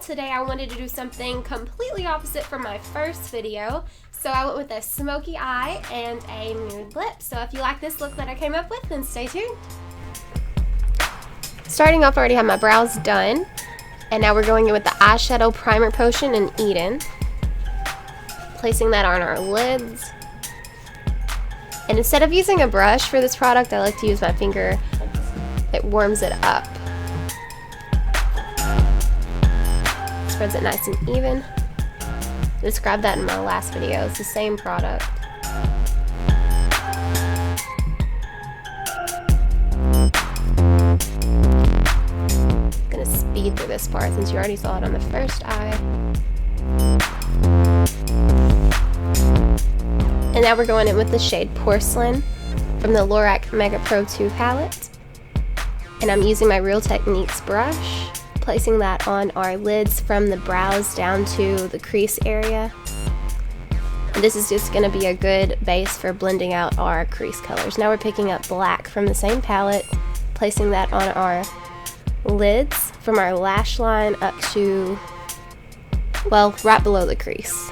today I wanted to do something completely opposite from my first video. So I went with a smoky eye and a nude lip. So if you like this look that I came up with, then stay tuned. Starting off, I already have my brows done. And now we're going in with the eyeshadow primer potion in Eden. Placing that on our lids. And instead of using a brush for this product, I like to use my finger. It warms it up. Spreads it nice and even. I described that in my last video. It's the same product. Gonna speed through this part since you already saw it on the first eye. And now we're going in with the shade Porcelain from the Lorac Mega Pro 2 palette. And I'm using my Real Techniques brush, placing that on our lids from the brows down to the crease area. And this is just going to be a good base for blending out our crease colors. Now we're picking up black from the same palette, placing that on our lids from our lash line up to, well, right below the crease.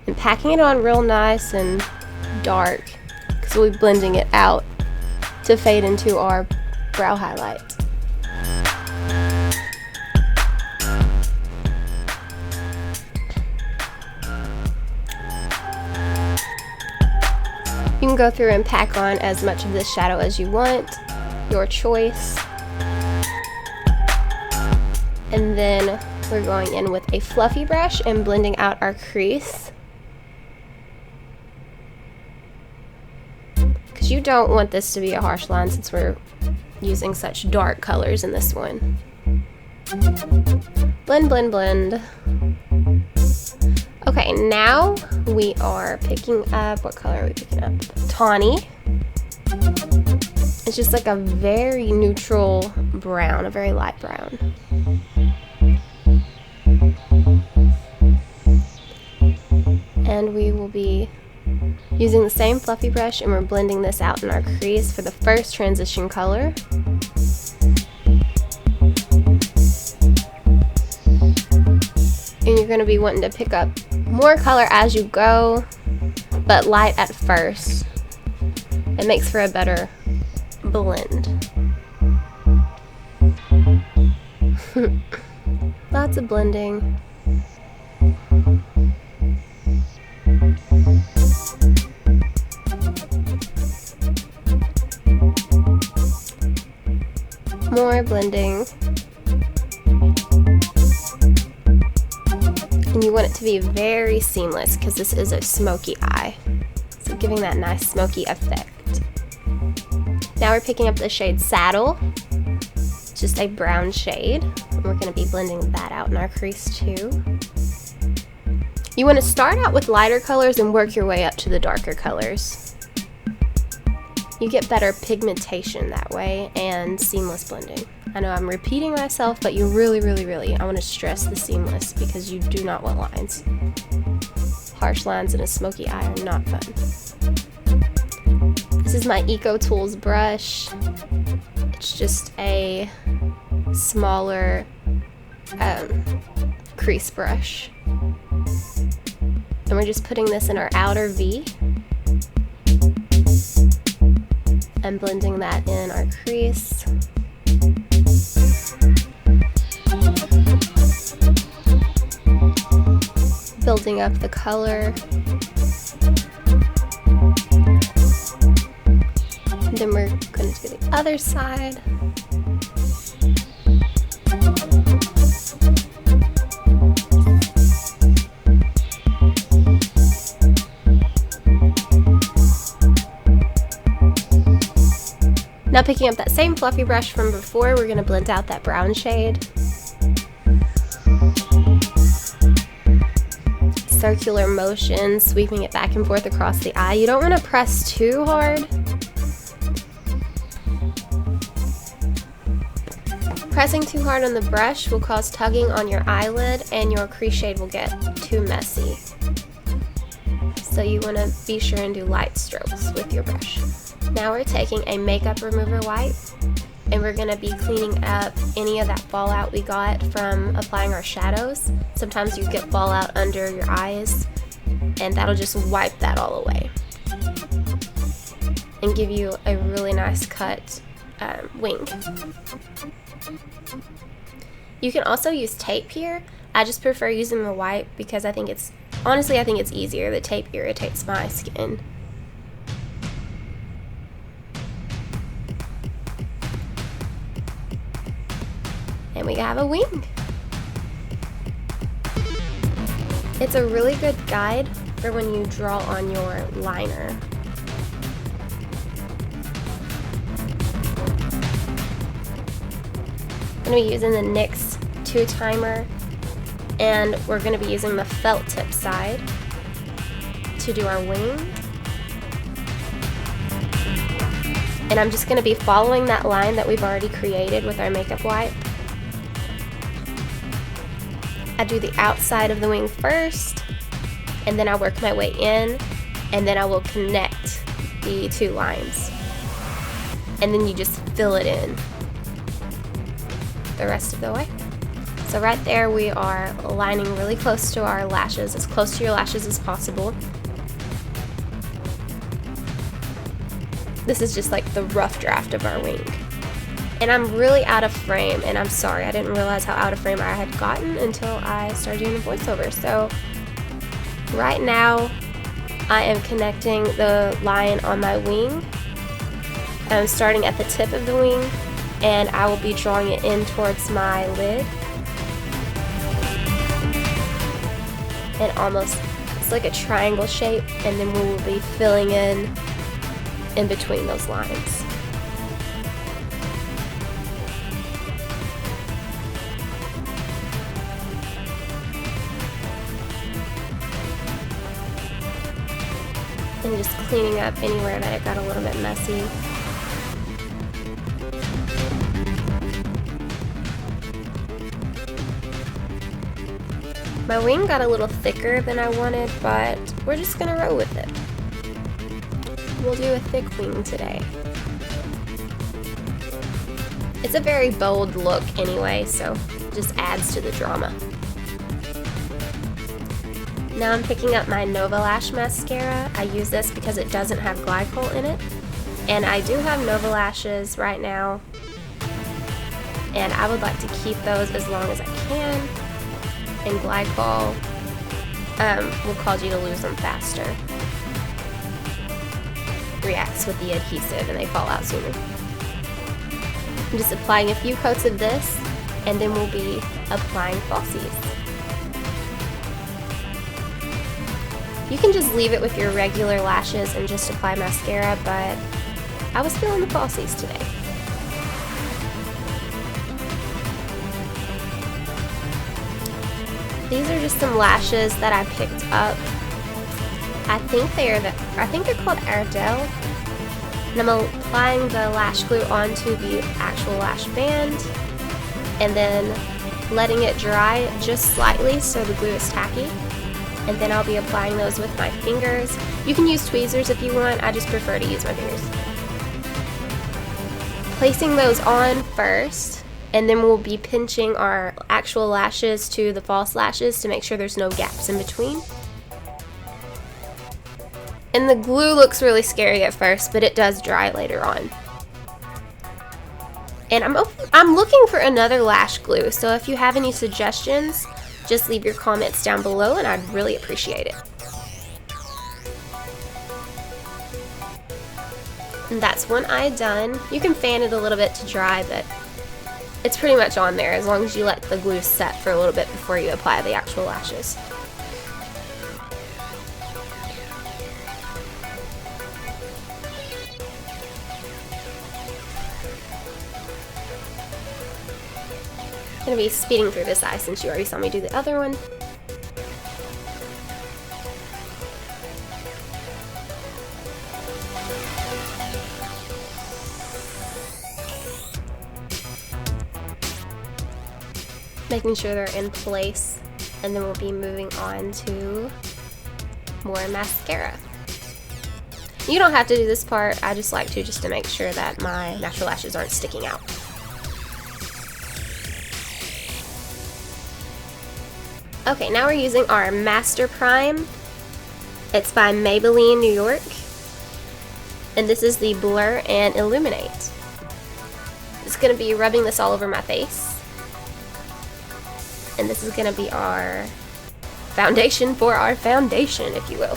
And packing it on real nice and dark because we'll be blending it out to fade into our brow highlight. You can go through and pack on as much of this shadow as you want, your choice. And then we're going in with a fluffy brush and blending out our crease. Because you don't want this to be a harsh line since we're using such dark colors in this one. Blend, blend, blend. Okay, now we are picking up, what color are we picking up? Tawny. It's just like a very neutral brown, a very light brown. And we will be using the same fluffy brush, and we're blending this out in our crease for the first transition color. And you're going to be wanting to pick up more color as you go, but light at first. It makes for a better blend. Lots of blending. More blending. And you want it to be very seamless because this is a smoky eye. So giving that nice smoky effect. Now we're picking up the shade Saddle. It's just a brown shade. And we're going to be blending that out in our crease too. You want to start out with lighter colors and work your way up to the darker colors. You get better pigmentation that way and seamless blending. I know I'm repeating myself, but you really, I want to stress the seamless because you do not want lines. Harsh lines in a smoky eye are not fun. This is my Eco Tools brush. It's just a smaller crease brush. And we're just putting this in our outer V. And blending that in our crease. Building up the color. And then we're going to do the other side. Now picking up that same fluffy brush from before, we're going to blend out that brown shade. Circular motion, sweeping it back and forth across the eye. You don't want to press too hard. Pressing too hard on the brush will cause tugging on your eyelid and your crease shade will get too messy. So you want to be sure and do light strokes with your brush. Now we're taking a makeup remover wipe and we're going to be cleaning up any of that fallout we got from applying our shadows. Sometimes you get fallout under your eyes, and that'll just wipe that all away and give you a really nice cut wing. You can also use tape here. I just prefer using the wipe because I think it's easier. The tape irritates my skin. And we have a wing. It's a really good guide for when you draw on your liner. I'm going to be using the NYX 2 timer, and we're going to be using the felt tip side to do our wing. And I'm just going to be following that line that we've already created with our makeup wipe. I do the outside of the wing first, and then I work my way in, and then I will connect the 2 lines. And then you just fill it in the rest of the way. So right there we are lining really close to our lashes, as close to your lashes as possible. This is just like the rough draft of our wing. And I'm really out of frame, and I'm sorry, I didn't realize how out of frame I had gotten until I started doing the voiceover. So right now I am connecting the line on my wing. I'm starting at the tip of the wing, and I will be drawing it in towards my lid. And almost, it's like a triangle shape, and then we will be filling in between those lines. And just cleaning up anywhere that it got a little bit messy. My wing got a little thicker than I wanted, but we're just gonna roll with it. We'll do a thick wing today. It's a very bold look anyway, so it just adds to the drama. Now I'm picking up my Nova Lash mascara. I use this because it doesn't have glycol in it. And I do have Nova Lashes right now, and I would like to keep those as long as I can. And glycol will cause you to lose them faster. Reacts with the adhesive and they fall out sooner. I'm just applying a few coats of this, and then we'll be applying falsies. You can just leave it with your regular lashes and just apply mascara, but I was feeling the falsies today. These are just some lashes that I picked up. I think they're called Ardell. And I'm applying the lash glue onto the actual lash band, and then letting it dry just slightly so the glue is tacky. And then I'll be applying those with my fingers. You can use tweezers if you want, I just prefer to use my fingers. Placing those on first, and then we'll be pinching our actual lashes to the false lashes to make sure there's no gaps in between. And the glue looks really scary at first, but it does dry later on. And I'm looking for another lash glue, so if you have any suggestions, just leave your comments down below and I'd really appreciate it. And that's one eye done. You can fan it a little bit to dry, but it's pretty much on there as long as you let the glue set for a little bit before you apply the actual lashes. I'm going to be speeding through this eye since you already saw me do the other one. Making sure they're in place, and then we'll be moving on to more mascara. You don't have to do this part, I just like to just to make sure that my natural lashes aren't sticking out. Okay, now we're using our Master Prime. It's by Maybelline New York. And this is the Blur and Illuminate. It's going to be rubbing this all over my face. And this is going to be our foundation for our foundation, if you will.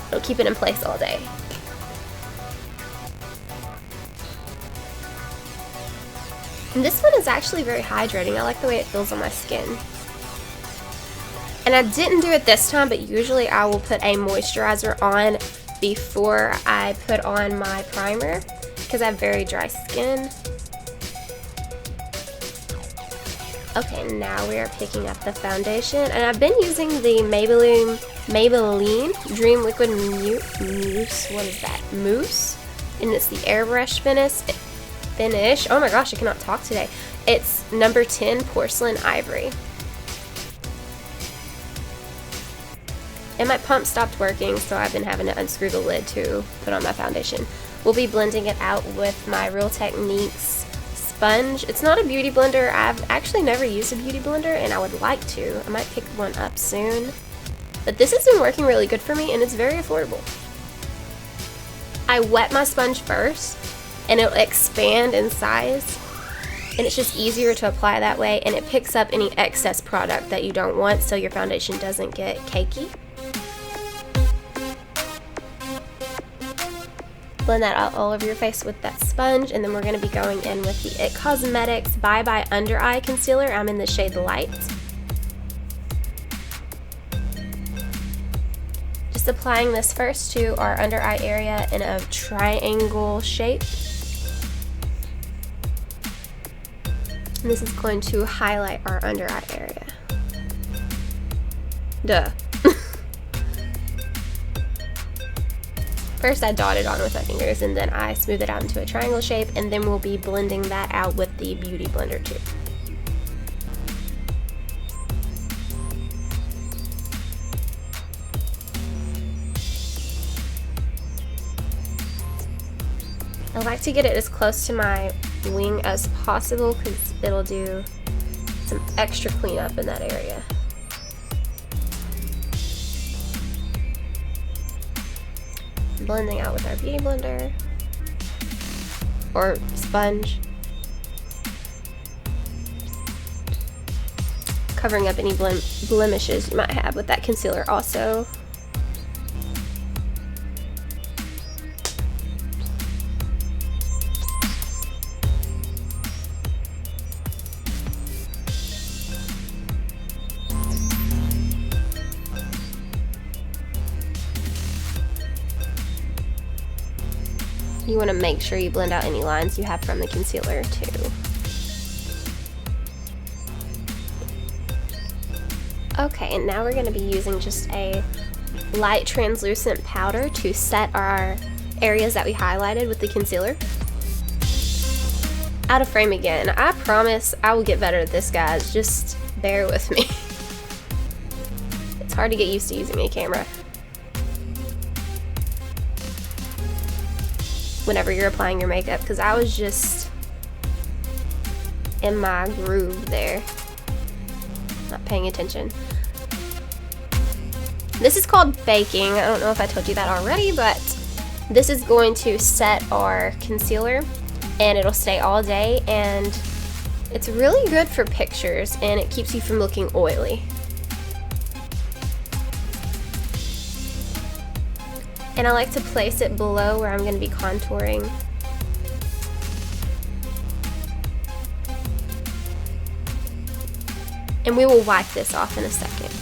It'll keep it in place all day. And this one is actually very hydrating. I like the way it feels on my skin. And I didn't do it this time, but usually I will put a moisturizer on before I put on my primer because I have very dry skin. Okay, now we are picking up the foundation, and I've been using the Maybelline Dream Liquid Mousse. What is that? Mousse, and it's the airbrush finish. Oh my gosh, I cannot talk today. It's number 10 Porcelain Ivory. And my pump stopped working, so I've been having to unscrew the lid to put on my foundation. We'll be blending it out with my Real Techniques sponge. It's not a beauty blender. I've actually never used a beauty blender, and I would like to. I might pick one up soon. But this has been working really good for me, and it's very affordable. I wet my sponge first, and it'll expand in size. And it's just easier to apply that way, and it picks up any excess product that you don't want, so your foundation doesn't get cakey. Blend that out all over your face with that sponge, and then we're going to be going in with the IT Cosmetics Bye Bye Under Eye Concealer. I'm in the shade Light. Just applying this first to our under eye area in a triangle shape. And this is going to highlight our under eye area. Duh. First I dot it on with my fingers, and then I smooth it out into a triangle shape, and then we'll be blending that out with the Beauty Blender too. I like to get it as close to my wing as possible because it'll do some extra cleanup in that area. Blending out with our Beauty Blender or sponge, covering up any blemishes you might have with that concealer also. You want to make sure you blend out any lines you have from the concealer too. Okay, and now we're going to be using just a light translucent powder to set our areas that we highlighted with the concealer. Out of frame again. I promise I will get better at this, guys. Just bear with me. It's hard to get used to using a camera whenever you're applying your makeup, because I was just in my groove there, not paying attention. This is called baking. I don't know if I told you that already, but this is going to set our concealer and it'll stay all day, and it's really good for pictures and it keeps you from looking oily. And I like to place it below where I'm going to be contouring. And we will wipe this off in a second.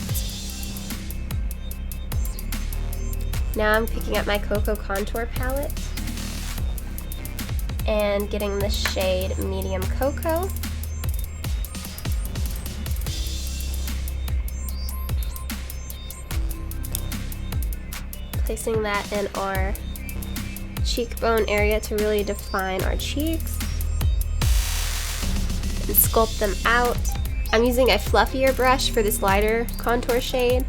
Now I'm picking up my Cocoa Contour palette and getting the shade Medium Cocoa. Placing that in our cheekbone area to really define our cheeks and sculpt them out. I'm using a fluffier brush for this lighter contour shade.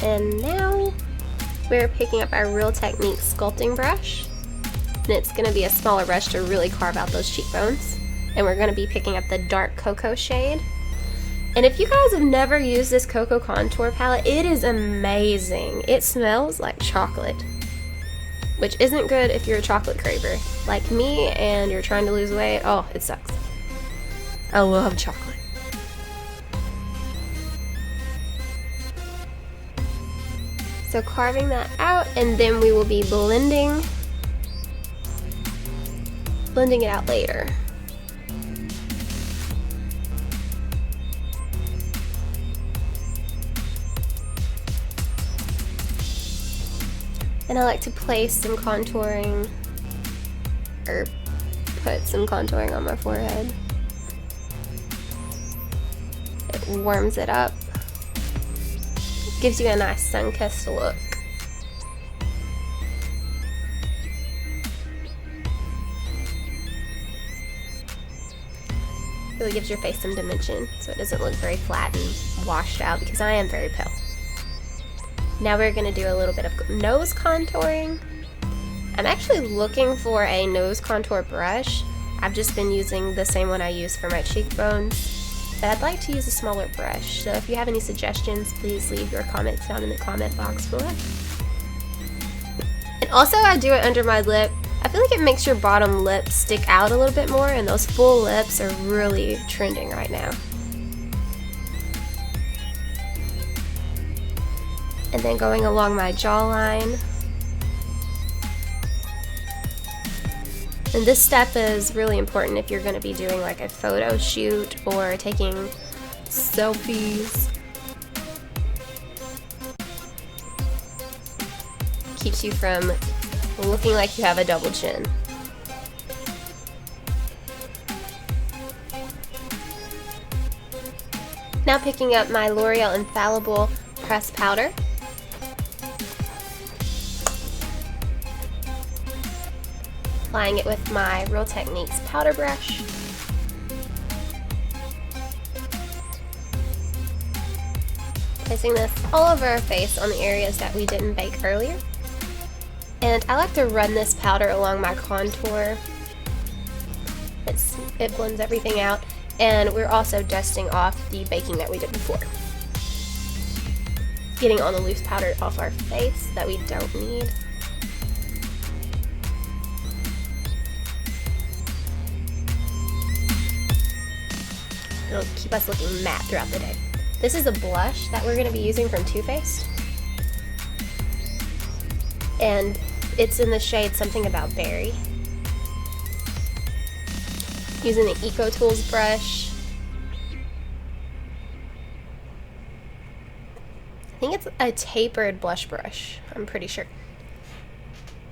And now we're picking up our Real Technique sculpting brush. And it's going to be a smaller brush to really carve out those cheekbones. And we're going to be picking up the dark cocoa shade. And if you guys have never used this cocoa contour palette, it is amazing. It smells like chocolate, which isn't good if you're a chocolate craver like me and you're trying to lose weight. Oh, it sucks. I love chocolate. So carving that out, and then we will be blending it out later. And I like to place some contouring, or put some contouring on my forehead. It warms it up. Gives you a nice sun-kissed look. Really gives your face some dimension, so it doesn't look very flat and washed out, because I am very pale. Now we're going to do a little bit of nose contouring. I'm actually looking for a nose contour brush. I've just been using the same one I use for my cheekbones. But I'd like to use a smaller brush, so if you have any suggestions, please leave your comments down in the comment box below. And also I do it under my lip. I feel like it makes your bottom lip stick out a little bit more, and those full lips are really trending right now. And then going along my jawline. And this step is really important if you're going to be doing like a photo shoot or taking selfies. Keeps you from looking like you have a double chin. Now picking up my L'Oreal Infallible pressed powder. Applying it with my Real Techniques powder brush. Placing this all over our face on the areas that we didn't bake earlier. And I like to run this powder along my contour. It blends everything out. And we're also dusting off the baking that we did before. Getting all the loose powder off our face that we don't need. It'll keep us looking matte throughout the day. This is a blush that we're going to be using from Too Faced. And it's in the shade Something About Berry. Using the Eco Tools brush. I think it's a tapered blush brush, I'm pretty sure.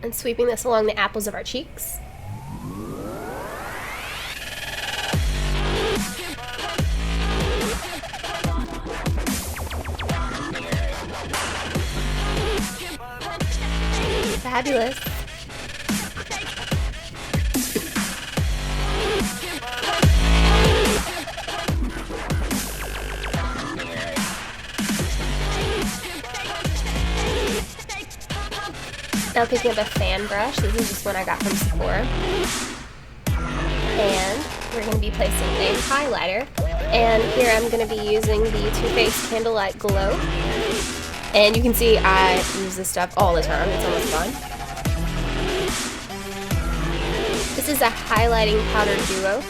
And sweeping this along the apples of our cheeks. Fabulous. Now picking up a fan brush. This is just one I got from Sephora. And we're going to be placing a highlighter. And here I'm going to be using the Too Faced Candlelight Glow. And you can see I use this stuff all the time. It's almost gone. This is a highlighting powder duo.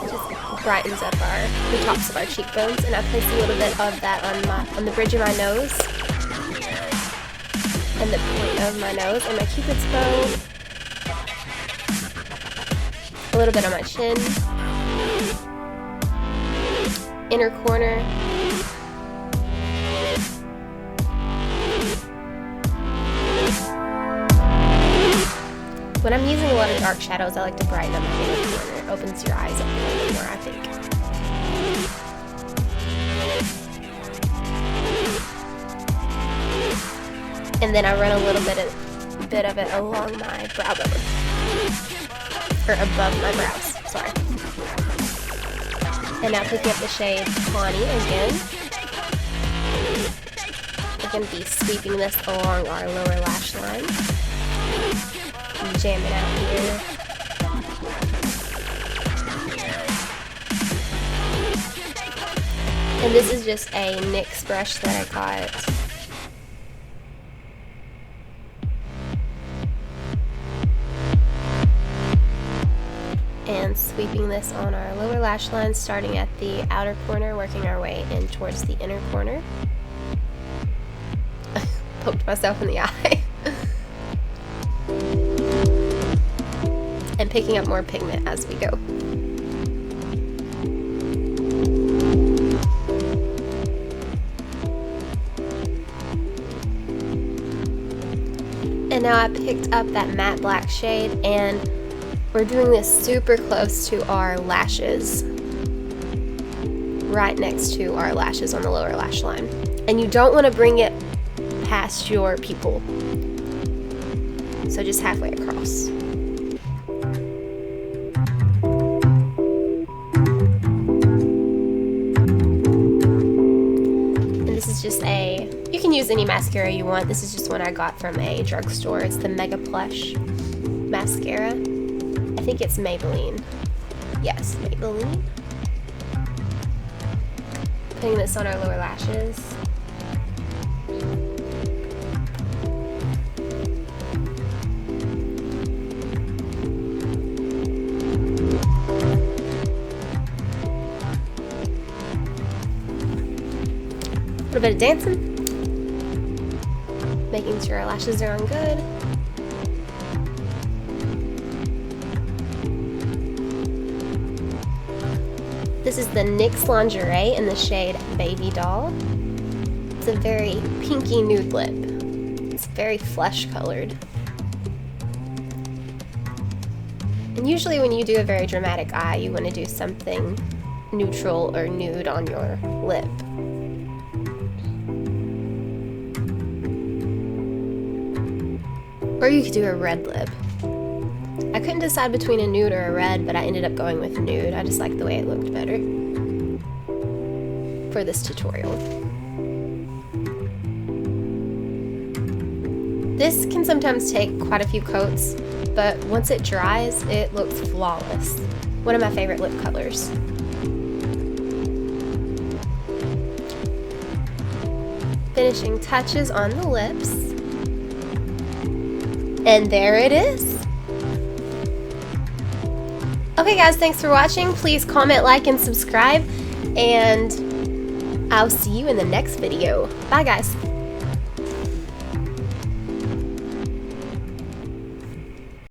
Just brightens up the tops of our cheekbones, and I place a little bit of that on the bridge of my nose and the point of my nose and my Cupid's bow. A little bit on my chin, inner corner, when I'm using a lot of dark shadows, I like to brighten up my inner corner. It opens your eyes up a little bit more, I think. And then I run a little bit of it along my brow bone. Or above my brows, sorry. And now picking up the shade Tawny again. We're going to be sweeping this along our lower lash line. Jam it out here. And this is just a NYX brush that I got. And sweeping this on our lower lash line, starting at the outer corner, working our way in towards the inner corner. Poked myself in the eye. And picking up more pigment as we go. And now I picked up that matte black shade, and we're doing this super close to our lashes, right next to our lashes on the lower lash line. And you don't want to bring it past your pupil, so just halfway across. And this is just you can use any mascara you want. This is just one I got from a drugstore. It's the Mega Plush mascara. I think it's Maybelline. Yes, Maybelline. Putting this on our lower lashes. A little bit of dancing. Making sure our lashes are on good. This is the NYX Lingerie in the shade Baby Doll. It's a very pinky nude lip. It's very flesh colored. And usually when you do a very dramatic eye, you want to do something neutral or nude on your lip. Or you could do a red lip. I couldn't decide between a nude or a red, but I ended up going with nude. I just liked the way it looked better for this tutorial. This can sometimes take quite a few coats, but once it dries, it looks flawless. One of my favorite lip colors. Finishing touches on the lips. And there it is. Okay guys, thanks for watching. Please comment, like, and subscribe, and I'll see you in the next video. Bye guys.